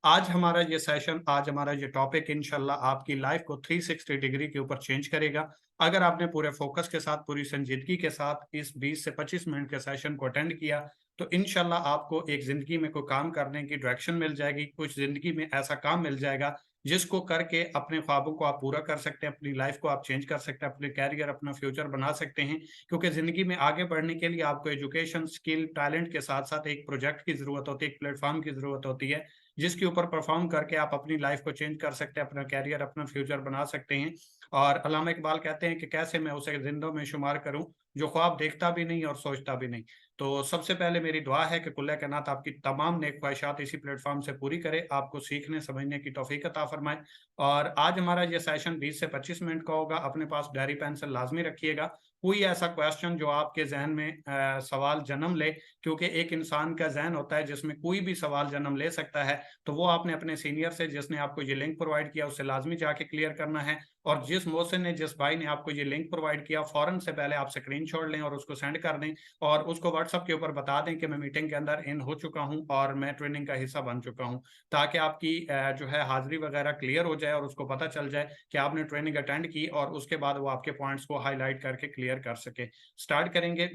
आज हमारा ये सेशन, आज हमारा ये टॉपिक इंशाल्लाह आपकी लाइफ को 360 डिग्री के ऊपर चेंज करेगा। अगर आपने पूरे फोकस के साथ, पूरी संजीदगी के साथ इस 20 से 25 मिनट के सेशन को अटेंड किया, तो इंशाल्लाह आपको एक ज़िंदगी में कोई काम करने की डायरेक्शन मिल जाएगी। कुछ ज़िंदगी में ऐसा काम मिल जाएगा, जिसको करके अपने ख्वाबों को आप पूरा कर सकते हैं, अपनी लाइफ को आप चेंज कर सकते हैं, अपने करियर, अपना फ्यूचर बना सकते हैं। क्योंकि ज़िंदगी में आगे बढ़ने के लिए आपको एजुकेशन, स्किल, टैलेंट के साथ-साथ एक प्रोजेक्ट की ज़रूरत होती है, एक प्लेटफ़ॉर्म की ज़रूरत होती है, जिसके ऊपर परफ़ॉर्म करके आप अपनी लाइफ़ को चेंज कर सकते हैं, अपना करियर, अपना फ्यूचर बना सकते हैं। और अल्लामा इकबाल कहते हैं कि कैसे मैं उसे ज़िंदों में शुमार करूँ, जो ख्वाब देखता भी नहीं और सोचता भी नहीं। तो सबसे पहले मेरी दुआ है कि कुल्ल कायनात आपकी तमाम नेक ख्वाहिशात इसी प्लेटफ़ॉर्म से पूरी करे, आपको सीखने, समझने की तौफ़ीक अता फ़रमाए। और आज हमारा ये सेशन 20 से 25 मिनट का होगा। अपने पास डायरी पेंसिल लाज़मी रखिएगा। कोई ऐसा क्वेश्चन जो आपके ज़हन में सवाल जन्म ले, क्योंकि एक इंसान का ज़हन होता है जिसमें कोई भी सवाल जन्म ले सकता है, तो वो आपने अपने सीनियर से, जिसने आपको ये लिंक प्रोवाइड किया, उससे लाज़मी जाके क्लियर करना है। और जिस मोहसिन ने, जिस भाई ने आपको ये लिंक प्रोवाइड किया, फ़ौरन से पहले आप स्क्रीनशॉट लें और उसको सेंड कर दें और उसको व्हाट्सएप के ऊपर बता दें कि मैं मीटिंग के अंदर इन हो चुका हूँ और मैं ट्रेनिंग का हिस्सा बन चुका हूँ। ताकि आपकी जो है हाज़िरी वगैरह क्लियर हो जाए और उसको पता चल जाए कि आपने ट्रेनिंग अटेंड की, और उसके बाद वो आपके पॉइंट्स को हाइलाइट करके क्लियर कर सके। स्टार्ट करेंगे।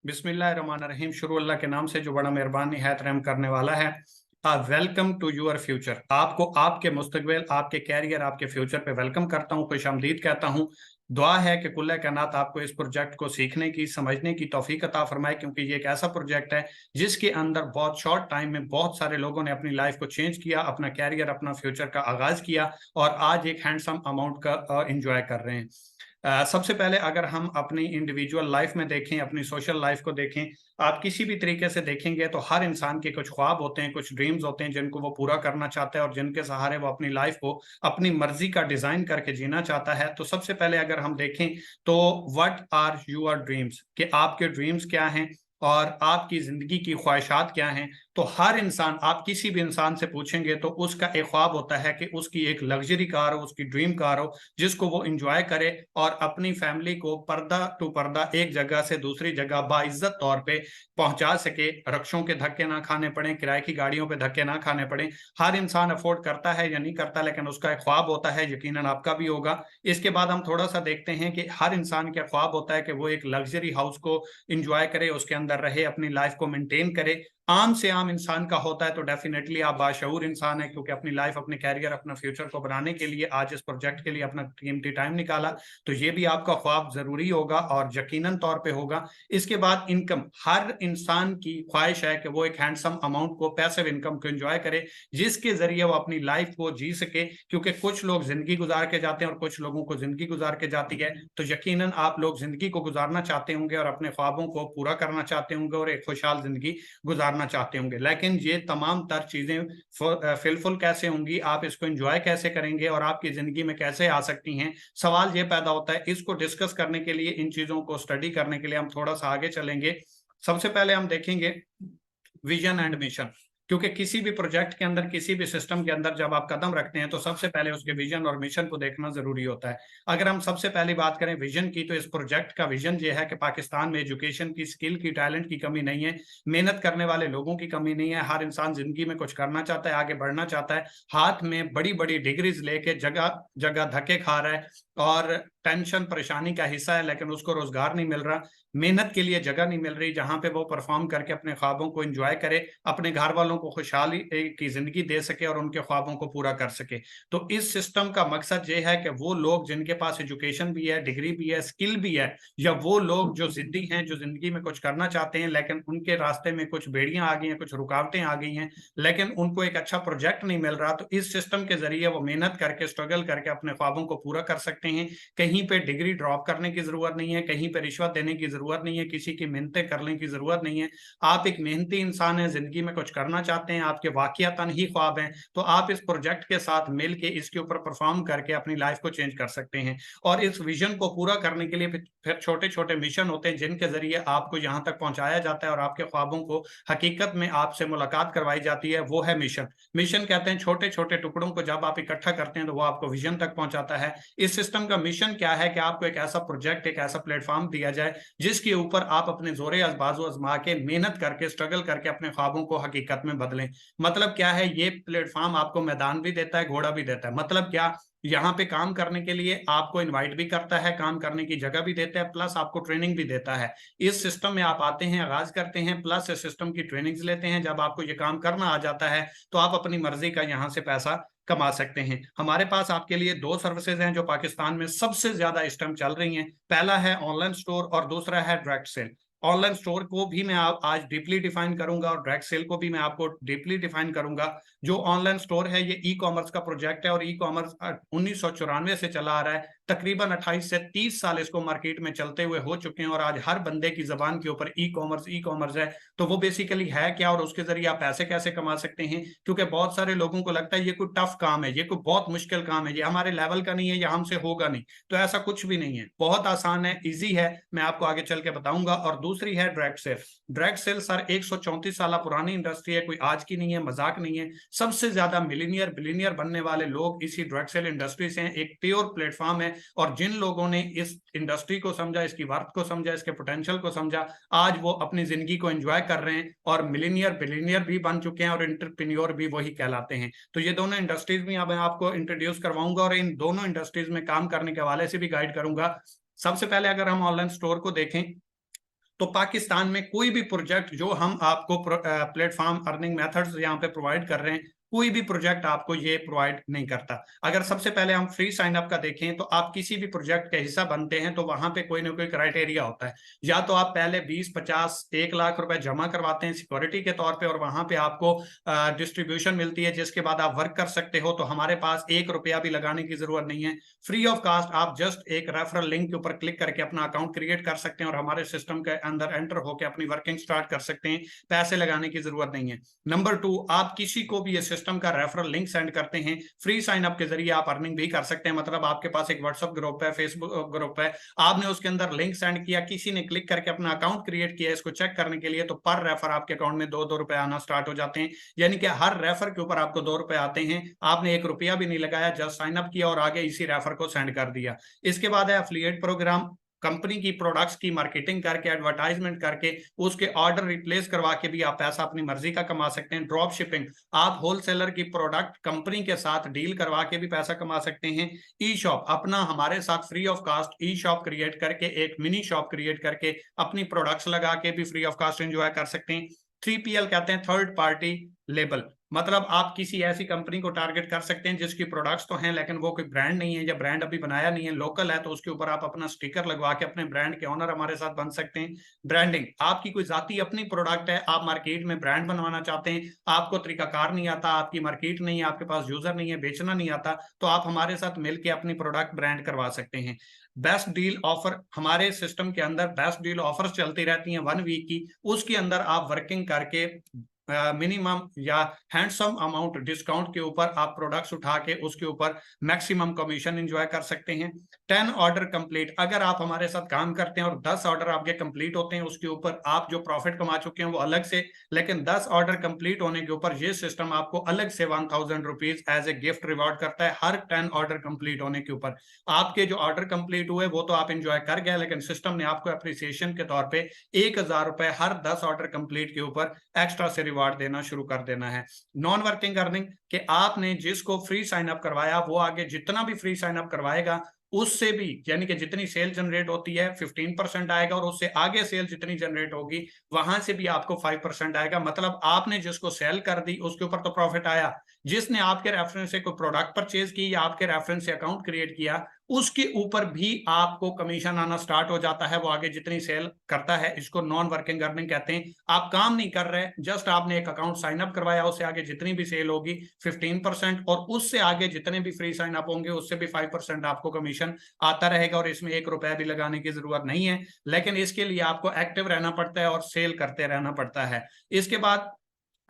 बिस्मिल्लाहिर्रहमानिर्रहीम। शुरू अल्लाह के नाम से जो बड़ा मेहरबान निहायत रहम करने वाला है। Welcome to your future. आपको आपके मुस्तकबिल, आपके कैरियर, आपके फ्यूचर पे वेलकम करता हूँ, खुशामदीद कहता हूँ। दुआ है कि कुल्ल कायनात आपको इस प्रोजेक्ट को सीखने की, समझने की तौफीक अता फरमाए, क्योंकि ये एक ऐसा प्रोजेक्ट है जिसके अंदर बहुत शॉर्ट टाइम में बहुत सारे लोगों ने अपनी लाइफ को चेंज किया, अपना कैरियर, अपना फ्यूचर का आगाज किया और आज एक हैंडसम अमाउंट का एंजॉय कर रहे हैं। सबसे पहले अगर हम अपनी इंडिविजुअल लाइफ में देखें, अपनी सोशल लाइफ को देखें, आप किसी भी तरीके से देखेंगे तो हर इंसान के कुछ ख्वाब होते हैं, कुछ ड्रीम्स होते हैं जिनको वो पूरा करना चाहता है और जिनके सहारे वो अपनी लाइफ को अपनी मर्जी का डिजाइन करके जीना चाहता है। तो सबसे पहले अगर हम देखें तो व्हाट आर योर ड्रीम्स, कि आपके ड्रीम्स क्या हैं और आपकी जिंदगी की ख्वाहिशात क्या हैं। तो हर इंसान, आप किसी भी इंसान से पूछेंगे तो उसका एक ख्वाब होता है कि उसकी एक लग्जरी कार हो, उसकी ड्रीम कार हो, जिसको वो इंजॉय करे और अपनी फैमिली को पर्दा टू पर्दा एक जगह से दूसरी जगह बाइज्जत तौर पे पहुंचा सके। रक्षों के धक्के ना खाने पड़े, किराए की गाड़ियों पे धक्के ना खाने पड़े। हर इंसान अफोर्ड करता है या नहीं करता, लेकिन उसका एक ख्वाब होता है, यकीनन आपका भी होगा। इसके बाद हम थोड़ा सा देखते हैं कि हर इंसान का ख्वाब होता है कि वो एक लग्जरी हाउस को इंजॉय करे, उसके अंदर रहे, अपनी लाइफ को मेंटेन करे। आम से आम इंसान का होता है, तो डेफिनेटली आप बाशऊर इंसान है, क्योंकि अपनी लाइफ, अपने कैरियर, अपना फ्यूचर को बनाने के लिए आज इस प्रोजेक्ट के लिए अपना कीमती टाइम निकाला। तो ये भी आपका ख्वाब जरूरी होगा और यकीनन तौर पे होगा। इसके बाद इनकम, हर इंसान की ख्वाहिश है कि वो एक हैंडसम अमाउंट को, पैसिव इनकम को एंजॉय करे, जिसके जरिए वो अपनी लाइफ को जी सके। क्योंकि कुछ लोग जिंदगी गुजार के जाते हैं और कुछ लोगों को जिंदगी गुजार के जाती है। तो यकीनन आप लोग जिंदगी को गुजारना चाहते होंगे और अपने ख्वाबों को पूरा करना चाहते होंगे और एक खुशहाल जिंदगी गुजारना चाहते होंगे। लेकिन ये तमाम तर चीजें फिलफुल कैसे होंगी, आप इसको एंजॉय कैसे करेंगे और आपकी जिंदगी में कैसे आ सकती हैं, सवाल ये पैदा होता है। इसको डिस्कस करने के लिए, इन चीजों को स्टडी करने के लिए हम थोड़ा सा आगे चलेंगे। सबसे पहले हम देखेंगे विजन एंड मिशन। क्योंकि किसी भी प्रोजेक्ट के अंदर, किसी भी सिस्टम के अंदर जब आप कदम रखते हैं तो सबसे पहले उसके विजन और मिशन को देखना जरूरी होता है। अगर हम सबसे पहले बात करें विजन की, तो इस प्रोजेक्ट का विजन ये है कि पाकिस्तान में एजुकेशन की, स्किल की, टैलेंट की कमी नहीं है, मेहनत करने वाले लोगों की कमी नहीं है। हर इंसान जिंदगी में कुछ करना चाहता है, आगे बढ़ना चाहता है, हाथ में बड़ी बड़ी डिग्रीज लेके जगह जगह धक्के खा रहा है और टेंशन परेशानी का हिस्सा है, लेकिन उसको रोजगार नहीं मिल रहा, मेहनत के लिए जगह नहीं मिल रही जहां पे वो परफॉर्म करके अपने ख्वाबों को एंजॉय करे, अपने घर वालों को खुशहाली की जिंदगी दे सके और उनके ख्वाबों को पूरा कर सके। तो इस सिस्टम का मकसद ये है कि वो लोग जिनके पास एजुकेशन भी है, डिग्री भी है, स्किल भी है, या वो लोग जो जिद्दी हैं, जो जिंदगी में कुछ करना चाहते हैं लेकिन उनके रास्ते में कुछ बेड़ियां आ गई हैं, कुछ रुकावटें आ गई हैं, लेकिन उनको एक अच्छा प्रोजेक्ट नहीं मिल रहा, तो इस सिस्टम के जरिए वो मेहनत करके, स्ट्रगल करके अपने ख्वाबों को पूरा कर सकते हैं। कहीं पे डिग्री ड्रॉप करने की जरूरत नहीं है, कहीं पे रिश्वत देने की जरूरत नहीं है, किसी की मिन्नतें करने की जरूरत नहीं है। आप एक मेहनती इंसान है, जिंदगी में कुछ करना चाहते हैं, आपके वाकयातन ही ख्वाब हैं, तो आप इस प्रोजेक्ट के साथ मिलके इसके ऊपर परफॉर्म करके अपनी लाइफ को चेंज कर सकते हैं। और इस विजन को पूरा करने के लिए फिर छोटे छोटे मिशन होते हैं जिनके जरिए आपको यहाँ तक पहुंचाया जाता है और आपके ख्वाबों को हकीकत में आपसे मुलाकात करवाई जाती है। वो है मिशन। मिशन कहते हैं छोटे छोटे टुकड़ों को जब आप इकट्ठा करते हैं तो वो आपको विजन तक पहुंचाता है। इस सिस्टम का मिशन क्या है कि आपको एक ऐसा प्रोजेक्ट, एक ऐसा प्लेटफॉर्म दिया जाए जिसके ऊपर आप अपने जोरे बाजू आजमा के, मेहनत करके, स्ट्रगल करके अपने ख्वाबों को हकीकत में बदलें। मतलब क्या है, ये प्लेटफॉर्म आपको मैदान भी देता है, घोड़ा भी देता है। मतलब क्या, यहाँ पे काम करने के लिए आपको इनवाइट भी करता है, काम करने की जगह भी देता है, प्लस आपको ट्रेनिंग भी देता है। इस सिस्टम में आप आते हैं, आगाज करते हैं, प्लस इस सिस्टम की ट्रेनिंग्स लेते हैं। जब आपको ये काम करना आ जाता है तो आप अपनी मर्जी का यहाँ से पैसा कमा सकते हैं। हमारे पास आपके लिए दो सर्विसेज हैं जो पाकिस्तान में सबसे ज्यादा इस टाइम चल रही हैं। पहला है ऑनलाइन स्टोर और दूसरा है डायरेक्ट सेल। ऑनलाइन स्टोर को भी मैं आज डीपली डिफाइन करूंगा और डायरेक्ट सेल को भी मैं आपको डीपली डिफाइन करूंगा। जो ऑनलाइन स्टोर है ये ई कॉमर्स का प्रोजेक्ट है और ई कॉमर्स 1994 से चला आ रहा है। तकरीबन 28 से 30 साल इसको मार्केट में चलते हुए हो चुके हैं और आज हर बंदे की जबान के ऊपर ई कॉमर्स है। तो वो बेसिकली है क्या और उसके जरिए आप पैसे कैसे कमा सकते हैं? क्योंकि बहुत सारे लोगों को लगता है ये कोई टफ काम है, ये कोई बहुत मुश्किल काम है, ये हमारे लेवल का नहीं है, ये हमसे होगा नहीं। तो ऐसा कुछ भी नहीं है, बहुत आसान है, इजी है, मैं आपको आगे चल के बताऊंगा। और दूसरी है direct sale. Direct sale sir 134 साल पुरानी इंडस्ट्री है, कोई आज की नहीं है, मजाक नहीं है। सबसे ज्यादा मिलीनियर बिलीनियर बनने वाले लोग इसी डायरेक्ट सेल इंडस्ट्री से हैं। एक प्योर प्लेटफॉर्म है और जिन लोगों ने इस इंडस्ट्री को समझा, इसकी वर्थ को समझा, इसके पोटेंशियल को समझा, आज वो अपनी जिंदगी को एंजॉय कर रहे हैं और मिलीनियर बिलीनियर भी बन चुके हैं और एंटरप्रेन्योर भी वही कहलाते हैं। तो ये दोनों इंडस्ट्रीज भी मैं आपको इंट्रोड्यूस करवाऊंगा और इन दोनों इंडस्ट्रीज में काम करने के हवाले से भी गाइड करूंगा। सबसे पहले अगर हम ऑनलाइन स्टोर को देखें तो पाकिस्तान में कोई भी प्रोजेक्ट जो हम आपको प्लेटफॉर्म अर्निंग मेथड्स यहाँ पे प्रोवाइड कर रहे हैं, कोई भी प्रोजेक्ट आपको ये प्रोवाइड नहीं करता। अगर सबसे पहले हम फ्री साइन अप का देखें तो आप किसी भी प्रोजेक्ट का हिस्सा बनते हैं तो वहां पे कोई ना कोई क्राइटेरिया होता है। या तो आप पहले 20, 50, 1 लाख रुपए जमा करवाते हैं सिक्योरिटी के तौर पे और वहां पे आपको डिस्ट्रीब्यूशन मिलती है, जिसके बाद आप वर्क कर सकते हो। तो हमारे पास 1 रुपया भी लगाने की जरूरत नहीं है, फ्री ऑफ कास्ट आप जस्ट एक रेफरल लिंक के ऊपर क्लिक करके अपना अकाउंट क्रिएट कर सकते हैं और हमारे सिस्टम के अंदर एंटर होकर अपनी वर्किंग स्टार्ट कर सकते हैं। पैसे लगाने की जरूरत नहीं है। नंबर 2, आप किसी को भी ये सिस्टम का रेफरल लिंक सेंड करते हैं, फ्री साइन अप के जरिए आप अर्निंग भी कर सकते हैं। मतलब आपके पास एक व्हाट्सएप ग्रुप है, फेसबुक ग्रुप है, आपने उसके अंदर लिंक सेंड किया, किसी ने क्लिक करके अपना अकाउंट क्रिएट किया इसको चेक करने के लिए, तो पर रेफर आपके अकाउंट में 2-2 रुपए आना स्टार्ट हो जाते हैं। यानी कि हर रेफर के ऊपर आपको 2 रुपए आते हैं। आपने 1 रुपया भी नहीं लगाया, जस्ट साइन अप किया और आगे इसी रेफर को सेंड कर दिया। इसके बाद है एफिलिएट प्रोग्राम। कंपनी की प्रोडक्ट्स की मार्केटिंग करके, एडवर्टाइजमेंट करके, उसके ऑर्डर रिप्लेस करवा के भी आप पैसा अपनी मर्जी का कमा सकते हैं। ड्रॉप शिपिंग, आप होलसेलर की प्रोडक्ट कंपनी के साथ डील करवा के भी पैसा कमा सकते हैं। ई शॉप, अपना हमारे साथ free of cost e shop create करके, एक मिनी शॉप क्रिएट करके अपनी प्रोडक्ट्स लगा के भी फ्री ऑफ कास्ट एंजॉय कर सकते हैं। 3PL कहते हैं, थर्ड पार्टी लेबल। मतलब आप किसी ऐसी कंपनी को टारगेट कर सकते हैं जिसकी प्रोडक्ट्स तो हैं लेकिन वो कोई ब्रांड नहीं है या ब्रांड अभी बनाया नहीं है, लोकल है, तो उसके ऊपर आप अपना स्टिकर लगवा के अपने ब्रांड के ऑनर हमारे साथ बन सकते हैं। ब्रांडिंग, आपकी कोई जाती अपनी प्रोडक्ट है, आप मार्केट में ब्रांड बनवाना चाहते हैं, आपको तरीकाकार नहीं आता, आपकी मार्केट नहीं है, आपके पास यूजर नहीं है, बेचना नहीं आता, तो आप हमारे साथ मिलकर अपनी प्रोडक्ट ब्रांड करवा सकते हैं। बेस्ट डील ऑफर, हमारे सिस्टम के अंदर बेस्ट डील ऑफर्स चलती रहती हैं 1 वीक की, उसके अंदर आप वर्किंग करके मिनिमम या हैंडसम अमाउंट डिस्काउंट के ऊपर आप प्रोडक्ट्स उठा के उसके ऊपर मैक्सिमम कमीशन एंजॉय कर सकते हैं। 10 ऑर्डर कंप्लीट, अगर आप हमारे साथ काम करते हैं और 10 ऑर्डर आपके कंप्लीट होते हैं, उसके ऊपर आप जो प्रॉफिट कमा चुके हैं वो अलग से, लेकिन 10 ऑर्डर कंप्लीट होने के ऊपर ये सिस्टम आपको अलग से 1000 rupees as a gift reward करता है हर 10 ऑर्डर कंप्लीट होने के ऊपर। आपके जो ऑर्डर कंप्लीट हुए वो तो आप एंजॉय कर गए, लेकिन सिस्टम ने आपको अप्रिसिएशन के तौर पे 1000 रुपए हर 10 ऑर्डर कंप्लीट के ऊपर एक्स्ट्रा से रिवॉर्ड देना शुरू कर देना है। नॉन वर्किंग अर्निंग, कि आपने जिसको फ्री साइन अप करवाया वो आगे जितना भी फ्री साइन अप करवाएगा उससे भी, यानी कि जितनी सेल जनरेट होती है 15% आएगा और उससे आगे सेल जितनी जनरेट होगी वहां से भी आपको 5% आएगा। मतलब आपने जिसको सेल कर दी उसके ऊपर तो प्रॉफिट आया, जिसने आपके रेफरेंस से कोई प्रोडक्ट परचेज की या आपके रेफरेंस से अकाउंट क्रिएट किया उसके ऊपर भी आपको कमीशन आना स्टार्ट हो जाता है, वो आगे जितनी सेल करता है। इसको नॉन वर्किंग अर्निंग कहते हैं। आप काम नहीं कर रहे, जस्ट आपने एक अकाउंट साइन अप करवाया, उससे आगे जितनी भी सेल होगी 15% और उससे आगे जितने भी फ्री साइन अप होंगे उससे भी 5% आपको कमीशन आता रहेगा और इसमें 1 रुपया भी लगाने की जरूरत नहीं है। लेकिन इसके लिए आपको एक्टिव रहना पड़ता है और सेल करते रहना पड़ता है। इसके बाद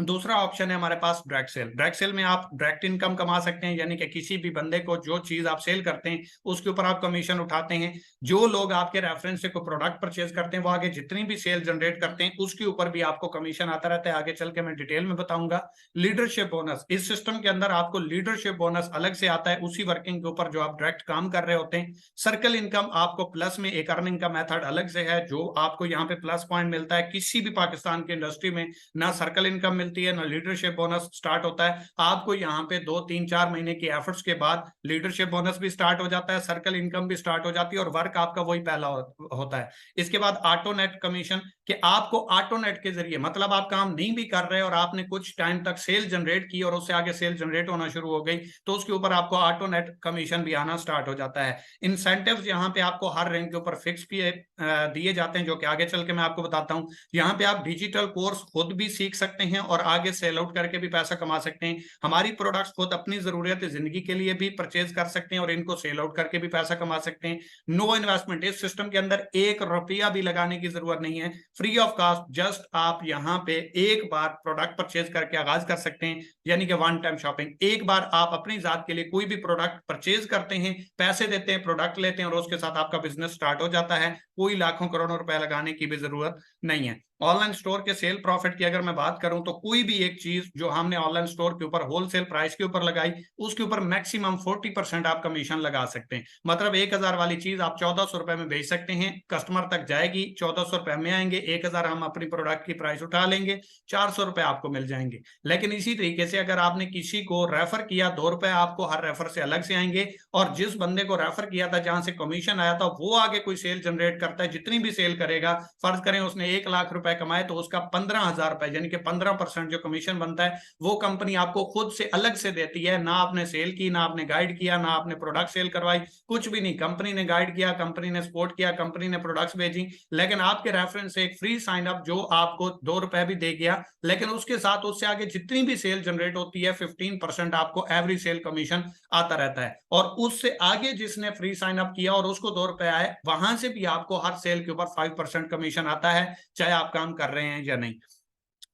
दूसरा ऑप्शन है हमारे पास डायरेक्ट सेल। डायरेक्ट सेल में आप डायरेक्ट इनकम कमा सकते हैं, यानी कि किसी भी बंदे को जो चीज आप सेल करते हैं उसके ऊपर आप कमीशन उठाते हैं। जो लोग आपके रेफरेंस से कोई प्रोडक्ट परचेज करते हैं वो आगे जितनी भी सेल जनरेट करते हैं उसके ऊपर भी आपको कमीशन आता रहता है। आगे चल के मैं डिटेल में बताऊंगा। लीडरशिप बोनस, इस सिस्टम के अंदर आपको लीडरशिप बोनस अलग से आता है उसी वर्किंग के ऊपर जो आप डायरेक्ट काम कर रहे होते हैं। सर्कल इनकम आपको प्लस में एक अर्निंग का मेथड अलग से है जो आपको यहाँ पे प्लस पॉइंट मिलता है। किसी भी पाकिस्तान की इंडस्ट्री में ना सर्कल इनकम मिलती है ना लीडरशिप बोनस स्टार्ट होता है। आपको यहाँ पे 2 3 4 महीने की एफर्ट्स के बाद लीडरशिप बोनस भी स्टार्ट हो जाता है, सर्कल इनकम भी स्टार्ट हो जाती है और वर्क आपका वही पहला होता है। इसके बाद ऑटो नेट कमीशन, कि आपको ऑटो नेट के जरिए, मतलब आप काम नहीं भी कर रहे और आपने कुछ टाइम तक सेल जनरेट की और उससे आगे सेल जनरेट होना शुरू हो गई तो उसके ऊपर आपको ऑटो नेट कमीशन भी आना स्टार्ट हो जाता है। इंसेंटिव्स यहाँ पे आपको हर रैंक के ऊपर फिक्स भी दिए जाते हैं जो कि आगे चल के मैं आपको बताता हूँ। यहाँ पे आप डिजिटल कोर्स खुद भी सीख सकते हैं और आगे सेल आउट करके भी पैसा कमा सकते हैं। हमारी प्रोडक्ट्स खुद अपनी जरूरत जिंदगी के लिए भी परचेज कर सकते हैं और इनको सेल आउट करके भी पैसा कमा सकते हैं। नो इन्वेस्टमेंट, इस सिस्टम के अंदर 1 रुपया भी लगाने की जरूरत नहीं है, फ्री ऑफ कॉस्ट। जस्ट आप यहाँ पे एक बार प्रोडक्ट परचेज करके आगाज कर सकते हैं, यानी कि वन टाइम शॉपिंग। एक बार आप अपनी जात के लिए कोई भी प्रोडक्ट परचेज करते हैं, पैसे देते हैं, प्रोडक्ट लेते हैं और उसके साथ आपका बिजनेस स्टार्ट हो जाता है। कोई लाखों करोड़ों रुपए लगाने की भी जरूरत नहीं है। ऑनलाइन स्टोर के सेल प्रॉफिट की अगर मैं बात करूं तो कोई भी एक चीज जो हमने ऑनलाइन स्टोर के ऊपर होलसेल प्राइस के ऊपर लगाई उसके ऊपर मैक्सिमम 40% आप कमीशन लगा सकते हैं। मतलब 1,000 वाली चीज आप 1,400 रुपए में बेच सकते हैं, कस्टमर तक जाएगी, 1,400 रुपए में आएंगे, 1,000 हम अपनी प्रोडक्ट की प्राइस उठा लेंगे, 400 रुपए आपको मिल जाएंगे। लेकिन इसी तरीके से अगर आपने किसी को रेफर किया, 2 रुपए आपको हर रेफर से अलग से आएंगे और जिस बंदे को रेफर किया था जहां से कमीशन आया था वो आगे कोई सेल जनरेट करता है, जितनी भी सेल करेगा, फर्ज करें उसने 1,00,000 रुपए कमाए तो उसका 15,000 रुपए यानी कि 15% जो कमीशन बनता है वो कंपनी आपको खुद से अलग से देती है। ना आपने सेल की, ना आपने गाइड किया, ना आपने प्रोडक्ट सेल करवाई, कुछ भी नहीं। कंपनी ने गाइड किया, कंपनी ने सपोर्ट किया, कंपनी ने प्रोडक्ट्स भेजी, लेकिन आपके रेफरेंस से एक फ्री साइन अप जो आपको 2 रुपए भी दे गया, लेकिन उसके साथ उससे आगे जितनी भी सेल जनरेट होती है 15% आपको एवरी सेल कमीशन आता रहता है। और उससे आगे जिसने फ्री साइन अप किया और उसको 2 रुपए आए, वहां से भी आपको हर सेल के ऊपर 5% कमीशन आता है, चाहे आप काम कर रहे हैं या नहीं।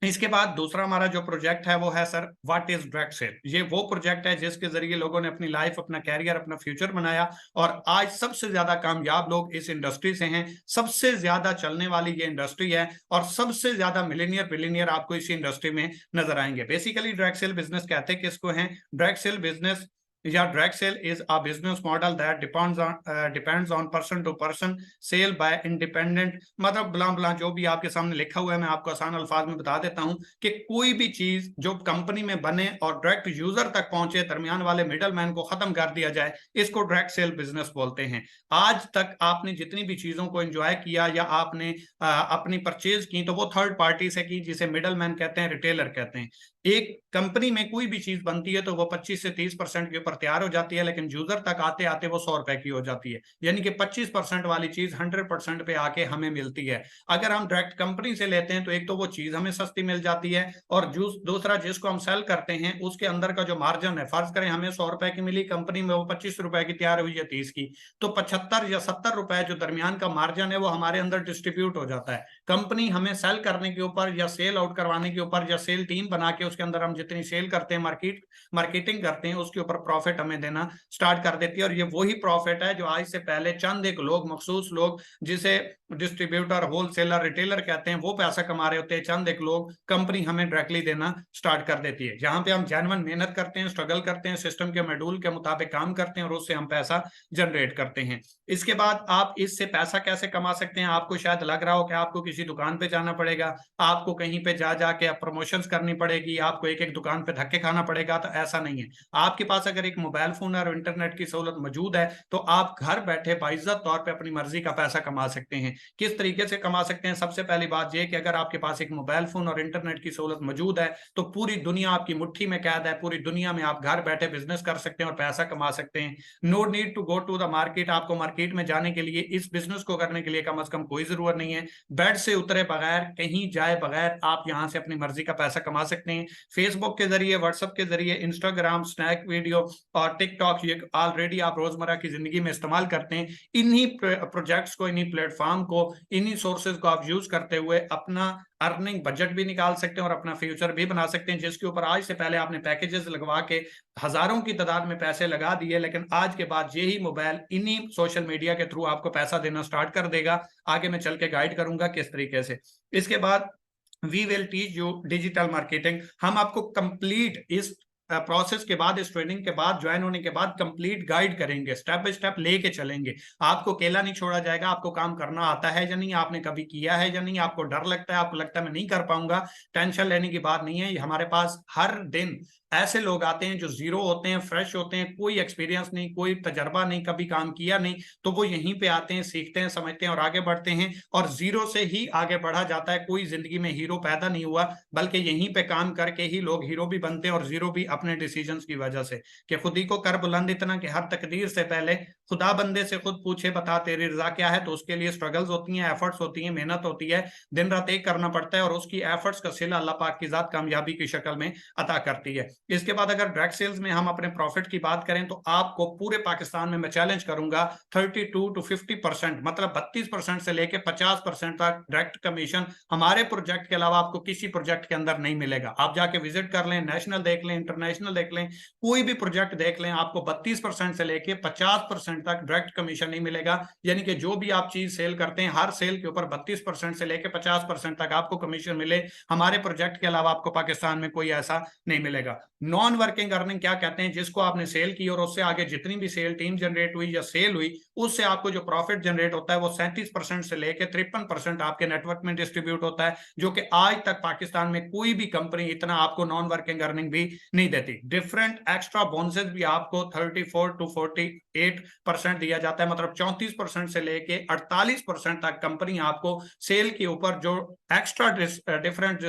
इसके बाद दूसरा हमारा जो प्रोजेक्ट है वो है sir what is direct sale. ये वो प्रोजेक्ट है जिसके जरिए लोगों ने अपनी लाइफ, अपना कैरियर, अपना फ्यूचर बनाया और आज सबसे ज्यादा कामयाब लोग इस इंडस्ट्री से हैं। सबसे ज्यादा चलने वाली ये इंडस्ट्री है और सबसे ज्यादा मिलेनियर बिलियनियर आपको इसी इंडस्ट्री में नजर आएंगे। बेसिकली डायरेक्ट सेल बिजनेस कहते हैं किसको हैं? डायरेक्ट सेल बिजनेस या direct sale is a business model that depends on person to person sale by independent. मतलब ब्ला ब्ला जो भी आपके सामने लिखा हुआ है मैं आपको आसान अल्फाज में बता देता हूं कि कोई भी चीज जो कंपनी में बने और डायरेक्ट यूजर तक पहुंचे, दरमियान वाले मिडल मैन को खत्म कर दिया जाए, इसको डायरेक्ट सेल बिजनेस बोलते हैं। आज तक आपने जितनी भी चीजों को एंजॉय किया या आपने अपनी परचेज की तो वो थर्ड पार्टी से की, जिसे मिडल मैन कहते हैं, रिटेलर कहते हैं। एक कंपनी में कोई भी चीज बनती है तो वो 25 से 30% के ऊपर तैयार हो जाती है, लेकिन यूजर तक आते आते वो 100 रुपए की हो जाती है, यानी कि 25% वाली चीज 100% पे आके हमें मिलती है। अगर हम डायरेक्ट कंपनी से लेते हैं तो एक तो वो चीज हमें सस्ती मिल जाती है और दूसरा जिसको हम सेल करते हैं उसके अंदर का जो मार्जिन है, फर्ज करें हमें 100 रुपए की मिली, कंपनी में वो 25 रुपए की तैयार हुई है 30 की, तो 75 या 70 रुपए जो दरमियान का मार्जिन है वो हमारे अंदर डिस्ट्रीब्यूट हो जाता है। कंपनी हमें सेल करने के ऊपर या सेल आउट करवाने के ऊपर या सेल टीम बना के उसके अंदर हम जितनी सेल करते हैं, मार्केटिंग करते हैं, उसके ऊपर प्रॉफिट हमें देना स्टार्ट कर देती है। और ये वही प्रॉफिट है जो आज से पहले चंद एक लोग, मखसूस लोग, जिसे डिस्ट्रीब्यूटर, होलसेलर, रिटेलर कहते हैं, वो पैसा कमा रहे होते हैं। चंद एक लोग, कंपनी हमें डायरेक्टली देना स्टार्ट कर देती है। जहां पे हम जेन्युइन मेहनत करते हैं, स्ट्रगल करते हैं, सिस्टम के मॉड्यूल के मुताबिक काम करते हैं और उससे हम पैसा जनरेट करते हैं। इसके बाद आप इससे पैसा कैसे कमा सकते हैं? आपको शायद लग रहा हो कि आपको किसी दुकान पे जाना पड़ेगा, आपको कहीं पे जा जाके प्रमोशंस करनी पड़ेगी, आपको एक एक दुकान पे धक्के खाना पड़ेगा, तो ऐसा नहीं है। आपके पास अगर एक मोबाइल फोन और इंटरनेट की सहूलत मौजूद है तो आप घर बैठे बाइज्जत तौर पे अपनी मर्जी का पैसा कमा सकते हैं। किस तरीके से कमा सकते हैं? सबसे पहली बात यह कि अगर आपके पास एक मोबाइल फोन और इंटरनेट की सहूलत मौजूद है तो पूरी दुनिया आपकी मुट्ठी में कैद है। पूरी दुनिया में आप घर बैठे बिजनेस कर सकते हैं और पैसा कमा सकते हैं। No need to go to the market. आपको मार्केट में जाने के लिए, इस बिजनेस को करने के लिए कम से कम कोई जरूरत नहीं है। बेड से उतरे बगैर, कहीं जाए बगैर आप यहां से अपनी मर्जी का पैसा कमा सकते हैं। फेसबुक के जरिए, व्हाट्सएप के जरिए, इंस्टाग्राम, स्नैक वीडियो और टिकटॉक, ये ऑलरेडी आप रोजमर्रा की जिंदगी में इस्तेमाल करते हैं। इन्हीं प्रोजेक्ट्स को, इन्हीं प्लेटफॉर्म को, इन्हीं सोर्सेज को आप यूज करते हुए अपना अर्निंग बजट भी निकाल सकते हैं और अपना फ्यूचर भी बना सकते हैं, जिसके ऊपर आज से पहले आपने पैकेजेस लगवा के हजारों की तादाद में पैसे लगा दिए, लेकिन आज के बाद यही मोबाइल इन्हीं सोशल मीडिया के थ्रू आपको पैसा देना स्टार्ट कर देगा। आगे मैं चल के गाइड करूंगा किस तरीके से। इसके बाद we will teach you digital marketing. हम आपको कंप्लीट इस प्रोसेस के बाद, इस ट्रेनिंग के बाद, ज्वाइन होने के बाद कंप्लीट गाइड करेंगे, स्टेप बाय स्टेप लेके चलेंगे। आपको अकेला नहीं छोड़ा जाएगा। आपको काम करना आता है या नहीं, आपने कभी किया है या नहीं, आपको डर लगता है, आपको लगता है मैं नहीं कर पाऊंगा, टेंशन लेने की बात नहीं है। हमारे पास हर दिन ऐसे लोग आते हैं जो जीरो होते हैं, फ्रेश होते हैं, कोई एक्सपीरियंस नहीं, कोई तजर्बा नहीं, कभी काम किया नहीं, तो वो यहीं पे आते हैं, सीखते हैं, समझते हैं और आगे बढ़ते हैं। और जीरो से ही आगे बढ़ा जाता है। कोई जिंदगी में हीरो पैदा नहीं हुआ, बल्कि यहीं पे काम करके ही लोग हीरो भी बनते हैं और जीरो भी अपने डिसीजंस की वजह से। कि खुद ही को कर बुलंद इतना कि हर तकदीर से पहले खुदा बंदे से खुद पूछे बता तेरी रजा क्या है, तो उसके लिए स्ट्रगल्स होती हैं, एफर्ट्स होती हैं, मेहनत होती है, दिन रात एक करना पड़ता है और उसकी एफर्ट्स का सिला अल्लाह पाक की जात कामयाबी की शक्ल में अता करती है। इसके बाद अगर डायरेक्ट सेल्स में हम अपने प्रॉफिट की बात करें तो आपको पूरे पाकिस्तान में मैं चैलेंज करूंगा 32 to 50%, मतलब 32% से लेके 50% तक डायरेक्ट कमीशन हमारे प्रोजेक्ट के अलावा आपको किसी प्रोजेक्ट के अंदर नहीं मिलेगा। आप जाके विजिट कर लें, नेशनल देख लें, इंटरनेशनल देख लें, कोई भी प्रोजेक्ट देख लें, आपको 32% से लेके 50% तक डायरेक्ट कमीशन नहीं मिलेगा। यानी कि जो भी आप चीज सेल करते हैं, हर सेल के ऊपर 32% से लेके 50% तक आपको कमीशन मिले। हमारे प्रोजेक्ट के अलावा आपको पाकिस्तान में कोई ऐसा नहीं मिलेगा। नॉन वर्किंग अर्निंग क्या कहते हैं? जिसको आपने सेल की और उससे आगे जितनी भी सेल टीम जनरेट हुई या सेल हुई, उससे आपको जो प्रॉफिट जनरेट होता है वो 37% से लेकर 53% आपके नेटवर्क में डिस्ट्रीब्यूट होता है, जो कि आज तक पाकिस्तान में कोई भी कंपनी इतना आपको नॉन वर्किंग अर्निंग भी नहीं देती। डिफरेंट एक्स्ट्रा बोनसेस भी आपको 34 to 48% दिया जाता है, मतलब 34% से लेके 48% तक कंपनी आपको सेल के ऊपर जो एक्स्ट्रा डिफरेंट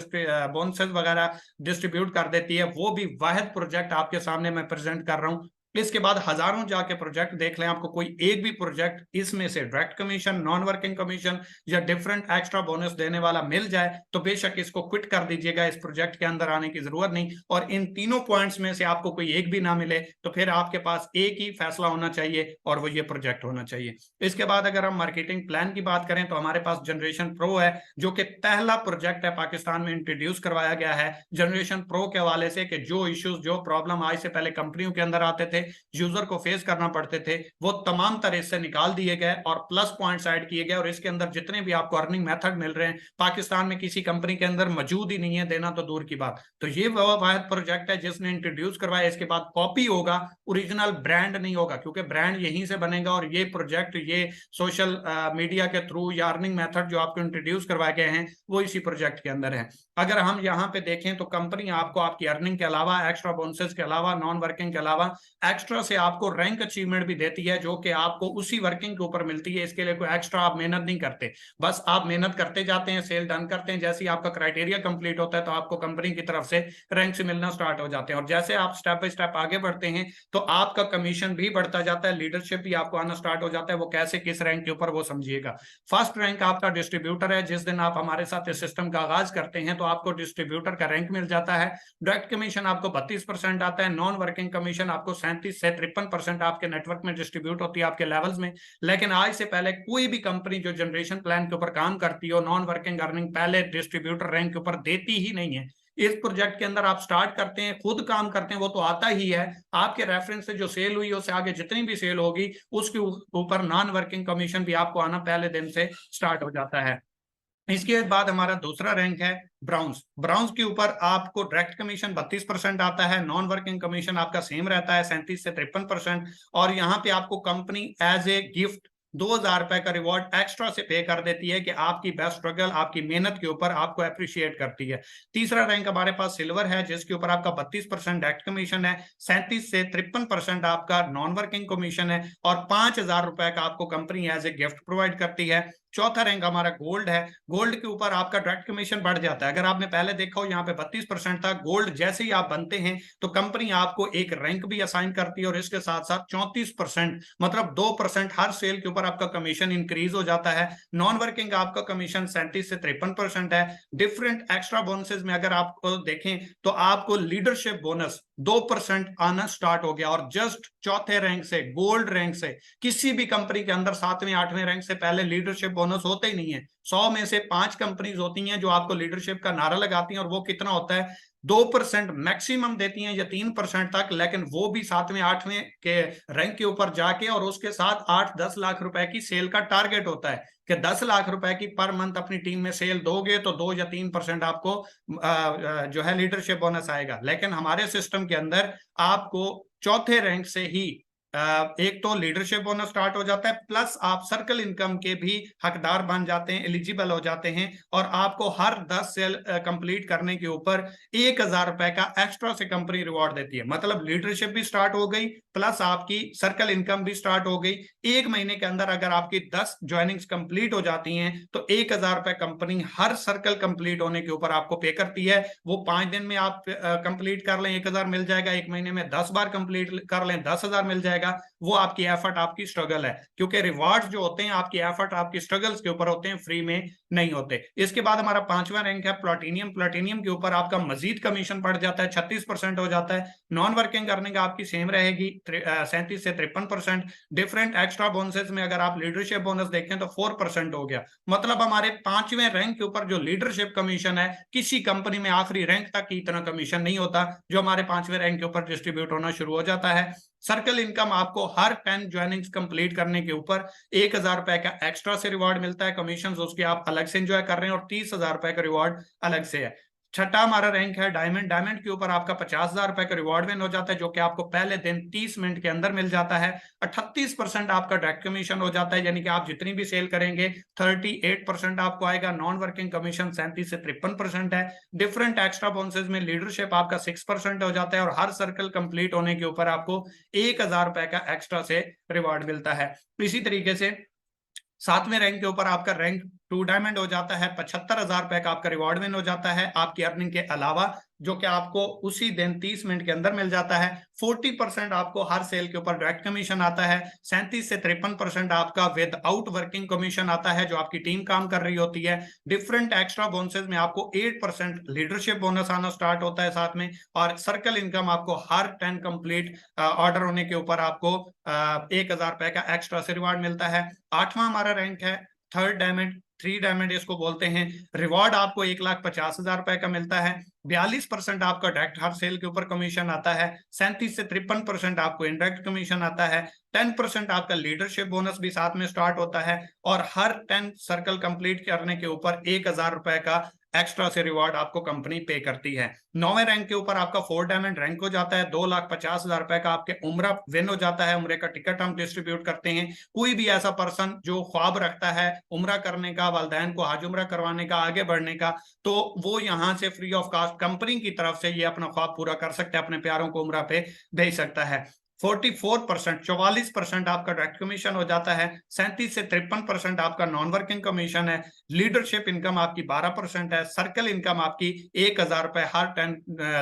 बोनसेस वगैरह डिस्ट्रीब्यूट कर देती है। वो भी वाहिद प्रोजेक्ट आपके सामने मैं प्रेजेंट कर रहा हूं। इसके बाद हजारों जाके प्रोजेक्ट देख लें, आपको कोई एक भी प्रोजेक्ट इसमें से direct commission, non working commission या डिफरेंट एक्स्ट्रा बोनस देने वाला मिल जाए तो बेशक इसको क्विट कर दीजिएगा, इस प्रोजेक्ट के अंदर आने की जरूरत नहीं। और इन तीनों पॉइंट्स में से आपको कोई एक भी ना मिले तो फिर आपके पास एक ही फैसला होना चाहिए और वो ये प्रोजेक्ट होना चाहिए। इसके बाद अगर हम मार्केटिंग प्लान की बात करें तो हमारे पास जनरेशन प्रो है, जो कि पहला प्रोजेक्ट है पाकिस्तान में इंट्रोड्यूस करवाया गया है जनरेशन प्रो के हवाले से, कि जो इश्यूज, जो प्रॉब्लम आज से पहले कंपनियों के अंदर आते थे, यूजर को फेस करना पड़ते थे, वो तमाम तरह से निकाल दिए गए और प्लस पॉइंट्स ऐड किए गए। और इसके अंदर जितने भी आपको अर्निंग मेथड मिल रहे हैं, पाकिस्तान में किसी कंपनी के अंदर मौजूद ही नहीं है, देना तो दूर की बात। तो ये वह वाहिद प्रोजेक्ट है जिसने इंट्रोड्यूस करवाया। इसके बाद कॉपी होगा, ओरिजिनल ब्रांड नहीं होगा, क्योंकि ब्रांड यहीं से बनेगा। और ये प्रोजेक्ट, ये सोशल मीडिया के थ्रू या अर्निंग मेथड जो आपको इंट्रोड्यूस करवाए गए हैं, वो इसी प्रोजेक्ट के अंदर है। अगर हम यहाँ पे देखें तो कंपनी आपको आपकी अर्निंग के अलावा, एक्स्ट्रा बोनसेस के अलावा, नॉन वर्किंग के अलावा एक्स्ट्रा से आपको रैंक अचीवमेंट भी देती है, जो कि आपको उसी वर्किंग के ऊपर मिलती है। इसके लिए कोई एक्स्ट्रा आप मेहनत नहीं करते, बस आप मेहनत करते जाते हैं, सेल डन करते हैं। जैसे ही आपका क्राइटेरिया कंप्लीट होता है तो आपको कंपनी की तरफ से रैंक से मिलना स्टार्ट हो जाते हैं। और जैसे आप स्टेप बाय स्टेप आगे बढ़ते हैं तो आपका कमीशन भी बढ़ता जाता है, लीडरशिप भी आपको आना स्टार्ट हो जाता है। वो कैसे, किस रैंक के ऊपर, वो समझिएगा। फर्स्ट रैंक आपका डिस्ट्रीब्यूटर है। जिस दिन आप हमारे साथ इस सिस्टम का आगाज करते हैं तो आपको डिस्ट्रीब्यूटर का रैंक मिल जाता है। डायरेक्ट कमीशन आपको 32% आता है। नॉन वर्किंग कमीशन आपको 37 से 53% आपके नेटवर्क में डिस्ट्रीब्यूट होती है, आपके लेवल्स में। लेकिन आज से पहले कोई भी कंपनी जो जनरेशन प्लान के ऊपर काम करती हो, नॉन वर्किंग अर्निंग पहले डिस्ट्रीब्यूटर रैंक के ऊपर देती ही नहीं है। इस प्रोजेक्ट के अंदर आप स्टार्ट करते हैं, खुद काम करते हैं, वो तो आता ही है। आपके रेफरेंस से जो सेल हुई, उससे आगे जितनी भी सेल होगी, उसके ऊपर नॉन वर्किंग कमीशन भी आपको आना पहले दिन से स्टार्ट हो जाता है। इसके बाद हमारा दूसरा रैंक है ब्राउन्स। ब्राउन्स के ऊपर आपको डायरेक्ट कमीशन 32% आता है, नॉन वर्किंग कमीशन आपका सेम रहता है 37 से 53%। और यहाँ पे आपको कंपनी एज ए गिफ्ट 2000 रुपए का रिवॉर्ड एक्स्ट्रा से पे कर देती है, कि आपकी बेस्ट स्ट्रगल, आपकी मेहनत के ऊपर आपको अप्रिशिएट करती है। तीसरा रैंक हमारे पास सिल्वर है, जिसके ऊपर आपका 32% डायरेक्ट कमीशन है, 37 से 53% आपका नॉन वर्किंग कमीशन है और 5000 रुपए का आपको company as a gift provide करती है। चौथा रैंक हमारा गोल्ड है। गोल्ड के ऊपर आपका डायरेक्ट कमीशन बढ़ जाता है। अगर आपने पहले देखा हो यहाँ पे 32% था, गोल्ड जैसे ही आप बनते हैं तो कंपनी आपको एक रैंक भी असाइन करती है और इसके साथ साथ 34% मतलब 2% हर सेल के ऊपर आपका कमीशन इंक्रीज हो जाता है। नॉन वर्किंग आपका कमीशन 37 से 53% है। डिफरेंट एक्स्ट्रा बोनसेस में अगर आपको देखें तो आपको लीडरशिप बोनस 2% आना स्टार्ट हो गया, और जस्ट चौथे रैंक से, गोल्ड रैंक से, किसी भी कंपनी के अंदर 7वें 8वें रैंक से पहले लीडरशिप बोनस होते ही नहीं है। 100 में से 5 कंपनीज होती हैं जो आपको लीडरशिप का नारा लगाती हैं, और वो कितना होता है, 2% मैक्सिमम देती हैं या 3% तक, लेकिन वो भी 7वें 8वें के रैंक के ऊपर जाके, और उसके साथ 8-10 लाख रुपए की सेल का टारगेट होता है कि 10 लाख रुपए की पर मंथ अपनी टीम में सेल दोगे तो 2 या 3% आपको जो है लीडरशिप बोनस आएगा। लेकिन हमारे सिस्टम के अंदर आपको चौथे रैंक से ही एक तो लीडरशिप बोनस स्टार्ट हो जाता है, प्लस आप सर्कल इनकम के भी हकदार बन जाते हैं, एलिजिबल हो जाते हैं, और आपको हर 10 सेल कंप्लीट करने के ऊपर 1000 रुपए का एक्स्ट्रा से कंपनी रिवॉर्ड देती है। मतलब लीडरशिप भी स्टार्ट हो गई, प्लस आपकी सर्कल इनकम भी स्टार्ट हो गई। एक महीने के अंदर अगर आपकी 10 ज्वाइनिंग्स कंप्लीट हो जाती हैं तो 1000 रुपए कंपनी हर सर्कल कंप्लीट होने के ऊपर आपको पे करती है। वो 5 दिन में आप कंप्लीट कर लें 1000 मिल जाएगा, एक महीने में 10 बार कंप्लीट कर लें 10,000 मिल जाएगा। वो आपकी एफर्ट, आपकी स्ट्रगल है, क्योंकि रिवार्ड्स जो होते हैं आपकी एफर्ट, आपकी स्ट्रगल्स के ऊपर होते हैं, फ्री में नहीं होते। इसके बाद हमारा 5वां रैंक है प्लैटिनियम। प्लैटिनियम के ऊपर आपका मजीद कमीशन बढ़ जाता है, 36% हो जाता है। नॉन वर्किंग अर्निंग आपकी सेम रहेगी 37 से 53%। डिफरेंट एक्स्ट्रा बोनसेस में अगर आप लीडरशिप बोनस देखें तो 4% हो गया। मतलब हमारे 5वें रैंक के ऊपर जो लीडरशिप कमीशन है, किसी कंपनी में आखिरी रैंक तक की इतना कमीशन नहीं होता जो हमारे 5वें रैंक के ऊपर डिस्ट्रीब्यूट होना शुरू हो जाता है। सर्कल इनकम आपको हर 10 ज्वाइनिंग्स कंप्लीट करने के ऊपर 1000 रुपए का एक्स्ट्रा से रिवॉर्ड मिलता है। कमीशन उसके आप अलग से एंजॉय कर रहे हैं, और 30,000 रुपए का रिवॉर्ड अलग से है। छठा हमारा रैंक है डायमंड। डायमंड के ऊपर आपका 50,000 रुपए का रिवॉर्ड विन हो जाता है, जो कि आपको पहले दिन 30 मिनट के अंदर मिल जाता है। 38% आपका डायरेक्ट कमीशन हो जाता है, यानी कि आप जितनी भी सेल करेंगे 38% आपको आएगा। नॉन वर्किंग कमीशन 37 से 53% है। डिफरेंट एक्स्ट्रा बोनसेस में लीडरशिप आपका 6% हो जाता है, और हर सर्कल कंप्लीट होने के ऊपर आपको 1000 रुपए का एक्स्ट्रा से रिवॉर्ड मिलता है। इसी तरीके से 7वें रैंक के ऊपर आपका रैंक 2 डायमंड हो जाता है, 75,000 रुपए का आपका रिवॉर्ड विन हो जाता है आपकी अर्निंग के अलावा, जो कि आपको उसी दिन 30 मिनट के अंदर मिल जाता है। 40% आपको हर सेल के ऊपर डायरेक्ट कमीशन आता है। 37 से 53% आपका विदाउट वर्किंग कमीशन आता है, जो आपकी टीम काम कर रही होती है। डिफरेंट एक्स्ट्रा बोनसेस में आपको 8% लीडरशिप बोनस आना स्टार्ट होता है साथ में, और सर्कल इनकम आपको हर 10 कंप्लीट ऑर्डर होने के ऊपर आपको 1000 रुपए का एक्स्ट्रा से रिवॉर्ड मिलता है। 8वां हमारा रैंक है थर्ड डायमंड, 3 डायमंड इसको बोलते हैं। रिवॉर्ड आपको 1,50,000 रुपए का मिलता है। 42% आपका डायरेक्ट हर सेल के ऊपर कमीशन आता है। 37 से 53% आपको इनडायरेक्ट कमीशन आता है। 10% आपका लीडरशिप बोनस भी साथ में स्टार्ट होता है, और हर 10 सर्कल कंप्लीट करने के ऊपर 1000 रुपए का एक्स्ट्रा से रिवॉर्ड आपको कंपनी पे करती है। 9वें रैंक के ऊपर आपका 4 डायमंड रैंक हो जाता है। 2,50,000 रुपए का आपके उम्रा विन हो जाता है। उम्रे का टिकट हम डिस्ट्रीब्यूट करते हैं। कोई भी ऐसा पर्सन जो ख्वाब रखता है उम्रा करने का, वालदैन को हज उम्रा करवाने का, आगे बढ़ने का, तो वो यहाँ से फ्री ऑफ कॉस्ट कंपनी की तरफ से ये अपना ख्वाब पूरा कर सकता है, अपने प्यारों को उम्रा पे भेज सकता है। 44% आपका डायरेक्ट कमीशन हो जाता है। 37 से 53% आपका नॉन वर्किंग कमीशन है। लीडरशिप इनकम आपकी 12% है। सर्कल इनकम आपकी 1000 रुपए हर 10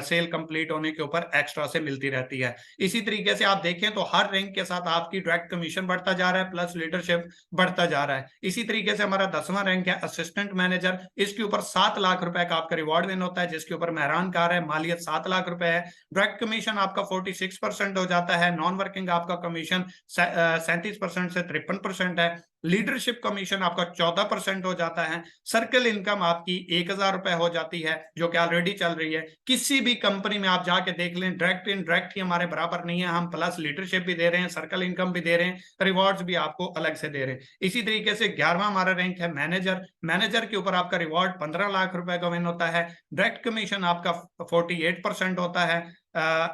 सेल कंप्लीट होने के ऊपर एक्स्ट्रा से मिलती रहती है। इसी तरीके से आप देखें तो हर रैंक के साथ आपकी डायरेक्ट कमीशन बढ़ता जा रहा है, प्लस लीडरशिप बढ़ता जा रहा है। इसी तरीके से हमारा 10वां रैंक है असिस्टेंट मैनेजर। इसके ऊपर 7 लाख रुपए का आपका रिवॉर्ड विन होता है, जिसके ऊपर मेहरान कार है, मालियत 7 लाख रुपए है। डायरेक्ट कमीशन आपका 46% हो जाता है। नॉन वर्किंग आपका कमीशन 37% से 53% है। लीडरशिप कमीशन आपका 14% हो जाता है। सर्कल इनकम आपकी 1000 रुपए हो जाती है, जो कि ऑलरेडी चल रही है। किसी भी कंपनी में आप जाके देख लें, डायरेक्ट इनडायरेक्ट ही हमारे बराबर नहीं है। हम प्लस लीडरशिप भी दे रहे हैं, सर्कल इनकम भी दे रहे हैं, रिवॉर्ड्स भी आपको अलग से दे रहे हैं। इसी तरीके से 11वां हमारा रैंक है मैनेजर। मैनेजर के ऊपर आपका रिवॉर्ड 15 लाख रुपए का विन होता है। डायरेक्ट कमीशन आपका 48% होता है,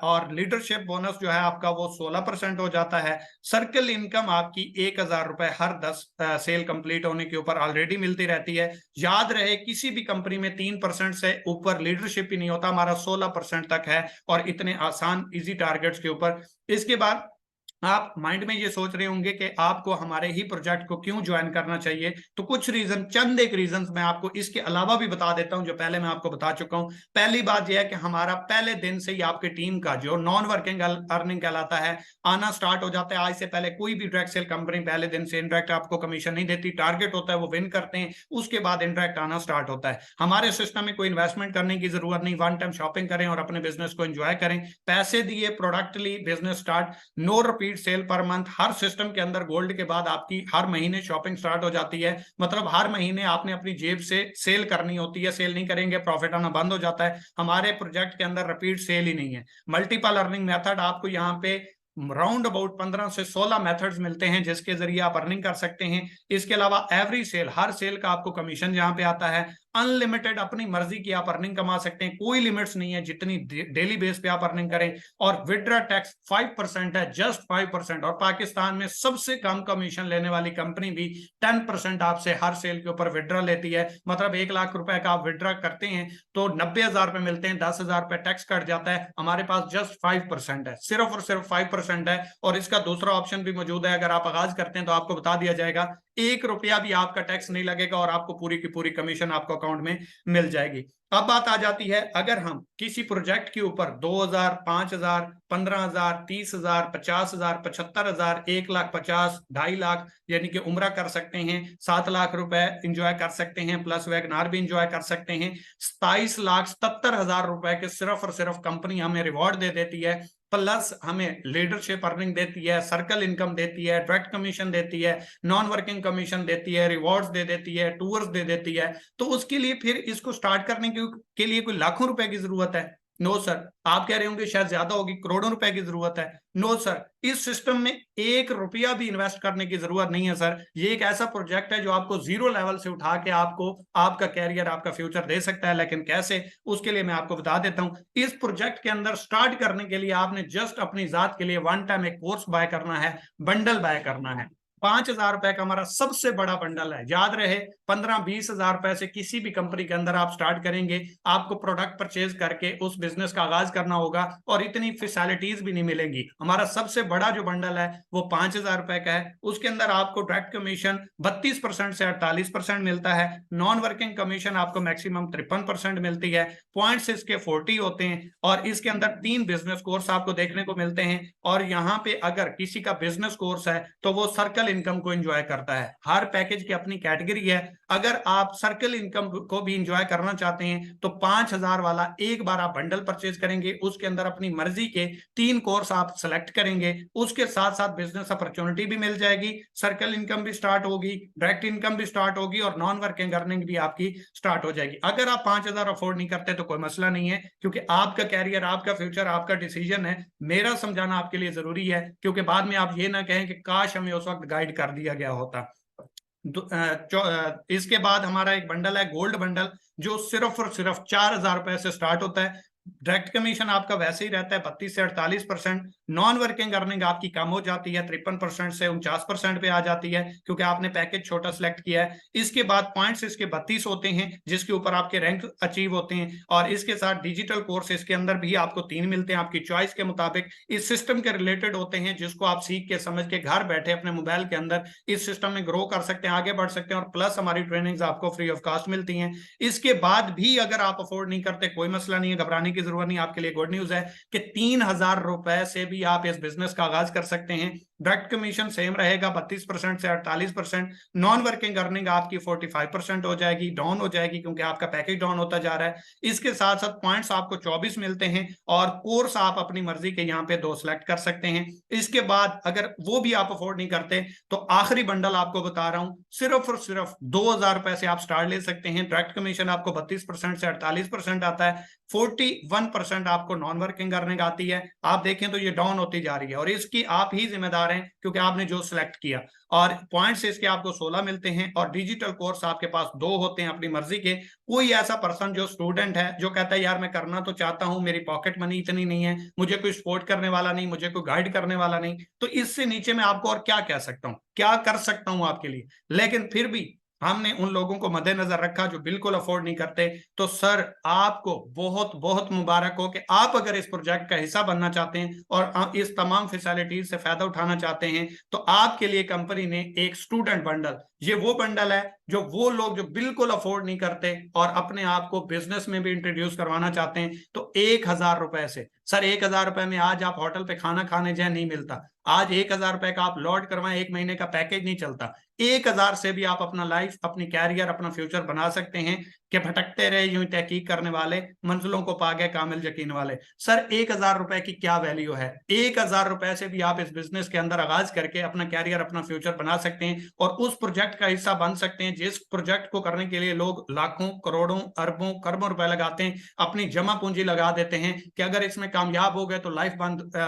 और लीडरशिप बोनस जो है आपका वो 16% हो जाता है। सर्कल इनकम आपकी 1000 रुपए हर 10 सेल कंप्लीट होने के ऊपर ऑलरेडी मिलती रहती है। याद रहे किसी भी कंपनी में 3% से ऊपर लीडरशिप ही नहीं होता, हमारा 16% तक है, और इतने आसान इजी टारगेट्स के ऊपर। इसके बाद आप माइंड में ये सोच रहे होंगे कि आपको हमारे ही प्रोजेक्ट को क्यों ज्वाइन करना चाहिए। तो कुछ रीजन, चंद एक रीजन मैं आपको इसके अलावा भी बता देता हूं जो पहले मैं आपको बता चुका हूं। पहली बात यह है कि हमारा पहले दिन से ही आपकी टीम का जो नॉन वर्किंग अर्निंग कहलाता है आना स्टार्ट हो जाता है। आज से पहले कोई भी डायरेक्ट सेल कंपनी पहले दिन से इनडायरेक्ट आपको कमीशन नहीं देती। टारगेट होता है वो विन करते हैं, उसके बाद इनडायरेक्ट आना स्टार्ट होता है। हमारे सिस्टम में कोई इन्वेस्टमेंट करने की जरूरत नहीं, वन टाइम शॉपिंग करें और अपने बिजनेस को एंजॉय करें। पैसे दिए, प्रोडक्ट ली, business start, no repeat sale per month. हर सिस्टम के अंदर गोल्ड के बाद आपकी हर महीने शॉपिंग स्टार्ट हो जाती है। मतलब हर महीने आपने अपनी जेब से सेल करनी होती है, सेल नहीं करेंगे प्रॉफिट आना बंद हो जाता है। हमारे प्रोजेक्ट के अंदर रिपीट सेल ही नहीं है। मल्टीपल अर्निंग मेथड आपको यहाँ पे राउंड अबाउट 15 से 16 मेथड्स मिलते हैं जिसके जरिए आप अर्निंग कर सकते हैं। इसके अलावा एवरी सेल, हर सेल का आपको कमीशन यहाँ पे आता है। अनलिमिटेड अपनी मर्जी की आप अर्निंग कमा सकते हैं, कोई लिमिट्स नहीं है, जितनी डेली बेस पे आप अर्निंग करें। और विड्रॉ टैक्स 5% है, जस्ट 5%। और पाकिस्तान में सबसे कम कमीशन लेने वाली कंपनी भी 10% आपसे हर सेल के ऊपर विड्रॉ लेती है। मतलब 1 लाख रुपए का आप विड्रॉ करते हैं तो 90,000 रुपए मिलते हैं, 10,000 रुपए टैक्स कट जाता है। हमारे पास जस्ट 5% है, सिर्फ और सिर्फ 5% है। और इसका दूसरा ऑप्शन भी मौजूद है, अगर आप आगाज करते हैं तो आपको बता दिया जाएगा 1 रुपया भी आपका टैक्स नहीं लगेगा और आपको पूरी की पूरी कमीशन आपको अकाउंट में मिल जाएगी। अब बात आ जाती है, अगर हम किसी प्रोजेक्ट के ऊपर 2,000, 5,000, 15,000, 30,000, 50,000, 75,000, 1,50,000, 2.5 लाख यानी कि उम्रा कर सकते हैं, 7 लाख रुपए इंजॉय कर सकते हैं, प्लस वैगनार भी इंजॉय कर सकते हैं। 27,77,000 रुपए के सिर्फ और सिर्फ कंपनी हमें रिवॉर्ड दे देती है, प्लस हमें लीडरशिप अर्निंग देती है, सर्कल इनकम देती है, डायरेक्ट कमीशन देती है, नॉन वर्किंग कमीशन देती है, रिवॉर्ड्स दे देती है, टूर्स दे देती है। तो उसके लिए फिर इसको स्टार्ट करने के लिए कोई लाखों रुपए की जरूरत है? No sir. आप कह रहे होंगे शायद ज्यादा होगी, करोड़ों रुपए की जरूरत है। नो सर, इस सिस्टम में 1 रुपया भी इन्वेस्ट करने की जरूरत नहीं है सर। ये एक ऐसा प्रोजेक्ट है जो आपको जीरो लेवल से उठा के आपको आपका कैरियर, आपका फ्यूचर दे सकता है। लेकिन कैसे, उसके लिए मैं आपको बता देता हूं। इस प्रोजेक्ट के अंदर स्टार्ट करने के लिए आपने जस्ट अपनी जात के लिए वन टाइम एक कोर्स बाय करना है, बंडल बाय करना है। 5,000 रुपए का हमारा सबसे बड़ा बंडल है। याद रहे, 15-20 हजार रुपए से किसी भी कंपनी के अंदर आप स्टार्ट करेंगे, आपको प्रोडक्ट परचेज करके उस बिजनेस का आगाज करना होगा और इतनी फैसिलिटीज भी नहीं मिलेंगी। हमारा सबसे बड़ा जो बंडल है वो 5,000 रुपए का है। उसके अंदर आपको डायरेक्ट कमीशन 32% से 48% मिलता है। नॉन वर्किंग कमीशन आपको मैक्सिमम 53% मिलती है। पॉइंट्स इसके 40 होते हैं और इसके अंदर 3 बिजनेस कोर्स आपको देखने को मिलते हैं। और यहाँ पे अगर किसी का बिजनेस कोर्स है तो वो सर्कल इनकम को एंजॉय करता है। हर पैकेज की अपनी कैटेगरी है। अगर आप सर्कल इनकम को भी एंजॉय करना चाहते हैं तो 5,000 वाला एक बार आप बंडल परचेज करेंगे, उसके अंदर अपनी मर्जी के 3 कोर्स आप सेलेक्ट करेंगे, उसके साथ साथ बिजनेस अपॉर्चुनिटी भी मिल जाएगी, सर्कल इनकम भी स्टार्ट होगी, डायरेक्ट इनकम भी स्टार्ट होगी और नॉन वर्किंग अर्निंग भी आपकी स्टार्ट हो जाएगी। अगर आप 5,000 अफोर्ड नहीं करते तो कोई मसला नहीं है, क्योंकि आपका कैरियर, आपका फ्यूचर, आपका डिसीजन है। मेरा समझाना आपके लिए जरूरी है, क्योंकि बाद में आप ये ना कहें कि काश हमें उस वक्त गाइड कर दिया गया होता। इसके बाद हमारा एक बंडल है गोल्ड बंडल, जो सिर्फ और सिर्फ 4,000 रुपए से स्टार्ट होता है। डायरेक्ट कमीशन आपका वैसे ही रहता है 32 से 48%। नॉन वर्किंग अर्निंग आपकी कम हो जाती है, 53% से 49% पे आ जाती है, क्योंकि आपने पैकेज छोटा सिलेक्ट किया है। इसके बाद पॉइंट्स इसके 32 होते हैं, जिसके ऊपर आपके रैंक अचीव होते हैं। और इसके साथ डिजिटल कोर्स इसके अंदर भी आपको 3 मिलते हैं, आपकी चॉइस के मुताबिक इस सिस्टम के रिलेटेड होते हैं, जिसको आप सीख के समझ के घर बैठे अपने मोबाइल के अंदर इस सिस्टम में ग्रो कर सकते हैं, आगे बढ़ सकते हैं। और प्लस हमारी ट्रेनिंग्स आपको फ्री ऑफ कॉस्ट मिलती हैं। इसके बाद भी अगर आप अफोर्ड नहीं करते, कोई मसला नहीं है, घबराने की जरूरत नहीं। आपके लिए गुड न्यूज है कि 3,000 रुपए से भी आप इस बिजनेस का आगाज कर सकते हैं। डायरेक्ट कमीशन सेम रहेगा 32% से 48%। नॉन वर्किंग अर्निंग आपकी 45% हो जाएगी, डाउन हो जाएगी, क्योंकि आपका पैकेज डाउन होता जा रहा है। इसके साथ साथ पॉइंट्स आपको 24 मिलते हैं और कोर्स आप अपनी मर्जी के यहाँ पे 2 सिलेक्ट कर सकते हैं। इसके बाद अगर वो भी आप अफोर्ड नहीं करते तो आखिरी बंडल आपको बता रहा हूं, सिर्फ और सिर्फ 2,000 रुपए से आप स्टार्ट ले सकते हैं। डायरेक्ट कमीशन आपको 32% से 48% आता है। 41% आपको नॉन वर्किंग अर्निंग आती है। आप देखें तो ये डाउन होती जा रही है और इसकी आप ही जिम्मेदार हैं, क्योंकि आपने जो सिलेक्ट किया। और पॉइंट्स इसके आपको 16 मिलते हैं और डिजिटल कोर्स आपके पास 2 होते हैं अपनी मर्जी के। कोई ऐसा पर्सन जो स्टूडेंट है, जो कहता है यार मैं करना तो चाहता हूं, मेरी पॉकेट मनी इतनी नहीं है, मुझे कोई सपोर्ट करने वाला नहीं, मुझे कोई गाइड करने वाला नहीं, तो इससे नीचे मैं आपको और क्या कह सकता हूं, क्या कर सकता हूं आपके लिए। लेकिन फिर भी हमने उन लोगों को मद्देनजर रखा जो बिल्कुल अफोर्ड नहीं करते। तो सर आपको बहुत बहुत मुबारक हो कि आप अगर इस प्रोजेक्ट का हिस्सा बनना चाहते हैं और इस तमाम फैसिलिटीज से फायदा उठाना चाहते हैं, तो आपके लिए कंपनी ने एक स्टूडेंट बंडल, ये वो बंडल है जो वो लोग जो बिल्कुल अफोर्ड नहीं करते और अपने आप को बिजनेस में भी इंट्रोड्यूस करवाना चाहते हैं, तो 1,000 रुपए से सर, 1,000 रुपए में आज आप होटल पे खाना खाने जाए नहीं मिलता। आज 1,000 रुपए का आप लॉट करवाएं, 1 महीने का पैकेज नहीं चलता। 1,000 से भी आप अपना लाइफ, अपनी कैरियर, अपना फ्यूचर बना सकते हैं कि भटकते रहे यूं तहकीक करने वाले, मंजिलों को पा गए कामिल यकीन वाले। सर 1,000 रुपए की क्या वैल्यू है? 1,000 रुपए से भी आप इस बिजनेस के अंदर आगाज करके अपना कैरियर, अपना फ्यूचर बना सकते हैं और उस प्रोजेक्ट का हिस्सा बन सकते हैं जिस प्रोजेक्ट को करने के लिए लोग लाखों, करोड़ों, अरबों, खरबों रुपए लगाते हैं, अपनी जमा पूंजी लगा देते हैं कि अगर इसमें कामयाब हो गए तो लाइफ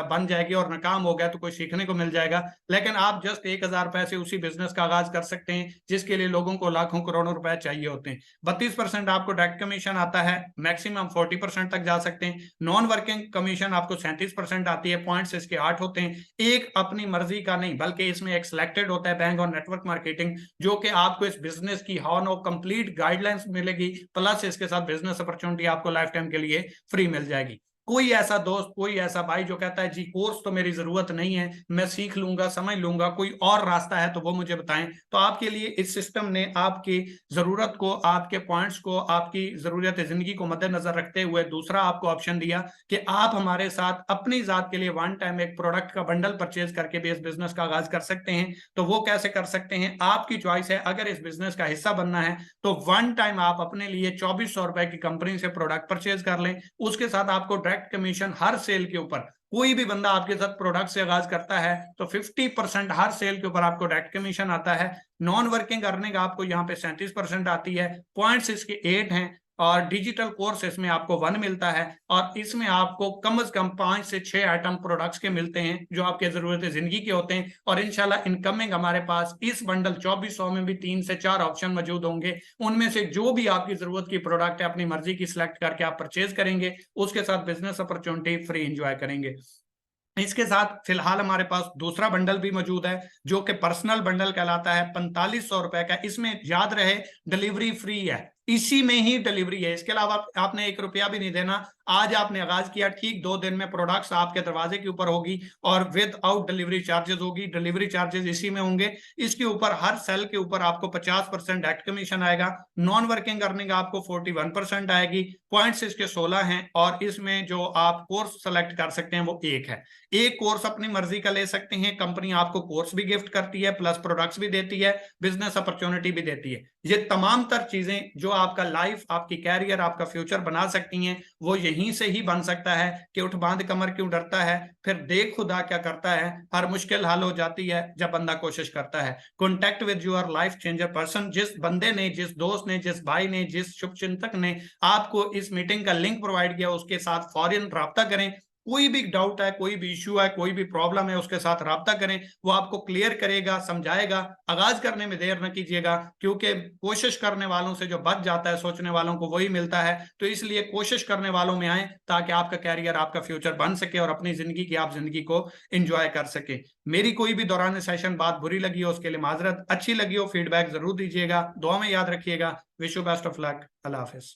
बन जाएगी और नाकाम हो गया तो कोई सीखने को मिल जाएगा। लेकिन आप जस्ट 1,000 रुपए से उसी बिजनेस का आगाज कर सकते हैं जिसके लिए लोगों को लाखों करोड़ों रुपए चाहिए होते हैं। 32% आपको डायरेक्ट कमीशन आता है, मैक्सिमम 40% तक जा सकते हैं। नॉन वर्किंग कमीशन आपको 37% आती है, पॉइंट्स इसके 8 होते हैं। एक अपनी मर्जी का नहीं बल्कि इसमें एक सिलेक्टेड होता है बैंक और नेटवर्क मार्केटिंग, जो कि आपको इस बिजनेस की हाउ नो कंप्लीट गाइडलाइंस मिलेगी, प्लस इसके साथ बिजनेस अपॉर्चुनिटी आपको लाइफ टाइम के लिए फ्री मिल जाएगी। कोई ऐसा दोस्त, कोई ऐसा भाई जो कहता है जी कोर्स तो मेरी जरूरत नहीं है, मैं सीख लूंगा, समझ लूंगा, कोई और रास्ता है तो वो मुझे बताएं, तो आपके लिए इस सिस्टम ने आपकी जरूरत को, आपके पॉइंट्स को, आपकी जरूरत जिंदगी को मद्देनजर रखते हुए दूसरा आपको ऑप्शन दिया कि आप हमारे साथ अपनी जात के लिए वन टाइम एक प्रोडक्ट का बंडल परचेज करके भी इस बिजनेस का आगाज कर सकते हैं। तो वो कैसे कर सकते हैं, आपकी चॉइस है। अगर इस बिजनेस का हिस्सा बनना है तो वन टाइम आप अपने लिए 2,400 रुपए की कंपनी से प्रोडक्ट परचेज कर लें, उसके साथ आपको डायरेक्ट कमीशन हर सेल के ऊपर, कोई भी बंदा आपके साथ प्रोडक्ट से आगाज करता है तो 50% हर सेल के ऊपर आपको डायरेक्ट कमीशन आता है। नॉन वर्किंग अर्निंग आपको यहाँ पे 37% आती है, पॉइंट्स इसके 8 हैं और डिजिटल कोर्स इसमें आपको 1 मिलता है और इसमें आपको कम से कम 5 से 6 आइटम प्रोडक्ट्स के मिलते हैं जो आपके जरूरत जिंदगी के होते हैं। और इंशाल्लाह इनकमिंग हमारे पास इस बंडल 2,400 में भी 3 से 4 ऑप्शन मौजूद होंगे, उनमें से जो भी आपकी जरूरत की प्रोडक्ट है अपनी मर्जी की सिलेक्ट करके आप परचेज करेंगे, उसके साथ बिजनेस अपॉर्चुनिटी फ्री एंजॉय करेंगे। इसके साथ फिलहाल हमारे पास दूसरा बंडल भी मौजूद है जो कि पर्सनल बंडल कहलाता है, 4,500 रुपए का। इसमें याद रहे डिलीवरी फ्री है, इसी में ही डिलीवरी है, इसके अलावा आपने 1 रुपया भी नहीं देना। आज आपने आगाज किया, ठीक 2 दिन में प्रोडक्ट्स आपके दरवाजे के ऊपर होगी और विद आउट डिलीवरी चार्जेस होगी। डिलीवरी चार्जेस इसी में होंगे। इसके ऊपर हर सेल के ऊपर आपको 50% डायरेक्ट कमीशन आएगा। नॉन वर्किंग अर्निंग आपको 41% आएगी। पॉइंट्स इसके 16 हैं और इसमें जो आप कोर्स सेलेक्ट कर सकते हैं वो एक है। एक कोर्स अपनी मर्जी का ले सकते हैं, कंपनी आपको कोर्स भी गिफ्ट करती है, प्लस प्रोडक्ट्स भी देती है, बिजनेस अपॉर्चुनिटी भी देती है। ये तमाम तर चीजें जो आपका लाइफ, आपकी कैरियर, आपका फ्यूचर बना सकती हैं, वो यहीं से ही बन सकता है कि उठ बांध कमर क्यों डरता है, फिर देख खुदा क्या करता है। हर मुश्किल हल हो जाती है जब बंदा कोशिश करता है। Contact with your life changer person, जिस बंदे ने, जिस दोस्त ने, जिस भाई ने, जिस शुभचिंतक ने आपको इस मीटिंग का लिंक प्रोवाइड किया, उसके साथ फौरन राब्ता करें। कोई भी डाउट है, कोई भी इश्यू है, कोई भी प्रॉब्लम है, उसके साथ राब्ता करें, वो आपको क्लियर करेगा, समझाएगा। आगाज करने में देर न कीजिएगा क्योंकि कोशिश करने वालों से जो बच जाता है, सोचने वालों को वही मिलता है। तो इसलिए कोशिश करने वालों में आए ताकि आपका कैरियर, आपका फ्यूचर बन सके और अपनी जिंदगी की आप जिंदगी को एंजॉय कर सके। मेरी कोई भी दौरान सेशन बात बुरी लगी हो उसके लिए माजरत, अच्छी लगी हो फीडबैक जरूर दीजिएगा। दुआ में याद रखिएगा। Wish you best of luck. Allah Hafiz.